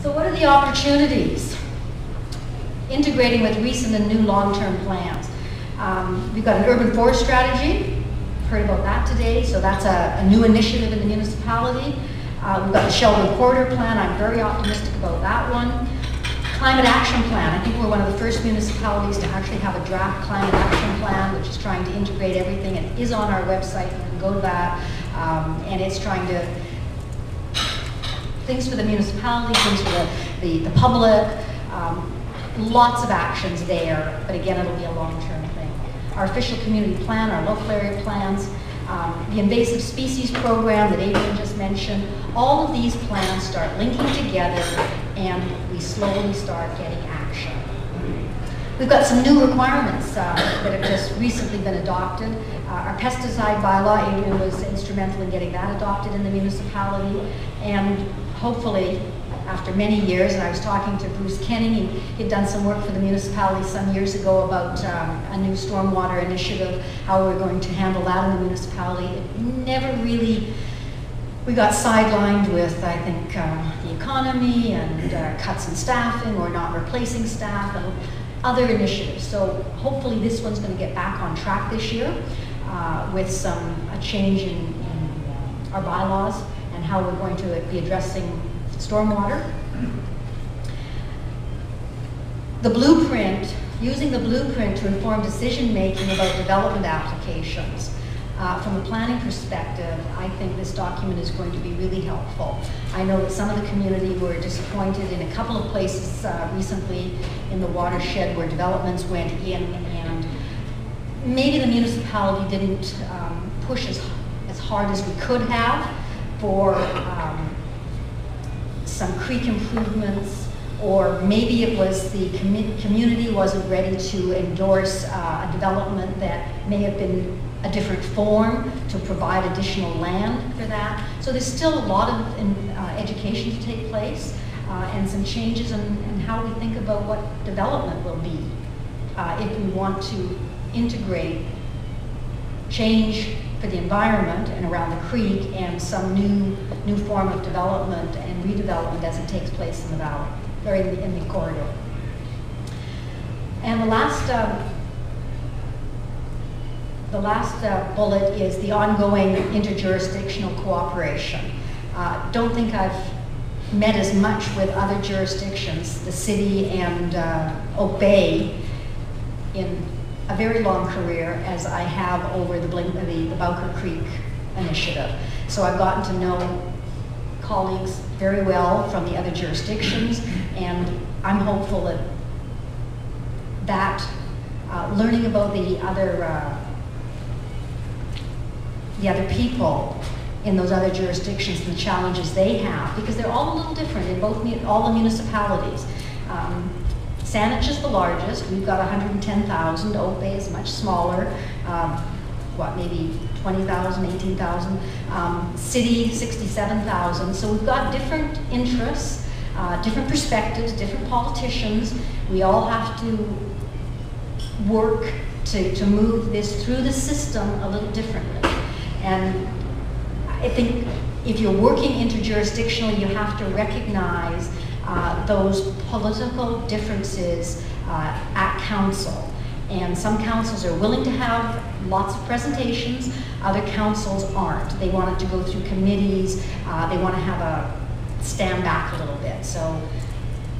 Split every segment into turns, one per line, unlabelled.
So what are the opportunities? Integrating with recent and new long-term plans. We've got an urban forest strategy. Heard about that today. So that's a new initiative in the municipality. We've got the Sheldon Corridor Plan. I'm very optimistic about that one. Climate Action Plan. I think we're one of the first municipalities to actually have a draft Climate Action Plan, which is trying to integrate everything. It is on our website. You can go to that. And it's trying to, things for the municipality, things for the public, lots of actions there, but again, it'll be a long-term thing. Our official community plan, our local area plans, the invasive species program that Adriane just mentioned, all of these plans start linking together and we slowly start getting action. We've got some new requirements that have just recently been adopted. Our pesticide bylaw, Adriane was instrumental in getting that adopted in the municipality, and hopefully, after many years, and I was talking to Bruce Kenning, he'd done some work for the municipality some years ago about a new stormwater initiative, how we're going to handle that in the municipality. It never really, we got sidelined with, I think, the economy and cuts in staffing or not replacing staff and other initiatives. So hopefully this one's going to get back on track this year with a change in our bylaws and how we're going to be addressing stormwater. The blueprint, using the blueprint to inform decision-making about development applications. From a planning perspective, I think this document is going to be really helpful. I know that some of the community were disappointed in a couple of places recently in the watershed where developments went in, and maybe the municipality didn't push as hard as we could have for some creek improvements, or maybe it was the community wasn't ready to endorse a development that may have been a different form to provide additional land for that. So there's still a lot of education to take place and some changes in how we think about what development will be if we want to integrate change for the environment and around the creek and some new form of development and redevelopment as it takes place in the valley, or in the corridor. And the last bullet is the ongoing interjurisdictional cooperation. Don't think I've met as much with other jurisdictions, the city and Oak Bay, in a very long career as I have over the Bowker Creek initiative. So I've gotten to know colleagues very well from the other jurisdictions, and I'm hopeful that learning about the other people in those other jurisdictions and the challenges they have, because they're all a little different in all the municipalities. Saanich is the largest. We've got 110,000. Oak Bay is much smaller. Maybe 20,000, 18,000. City, 67,000. So we've got different interests, different perspectives, different politicians. We all have to work to move this through the system a little differently. And I think if you're working interjurisdictionally, you have to recognize those political differences at council. And some councils are willing to have lots of presentations, other councils aren't. They want it to go through committees, they want to stand back a little bit. So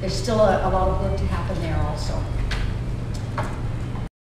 there's still a lot of work to happen there also.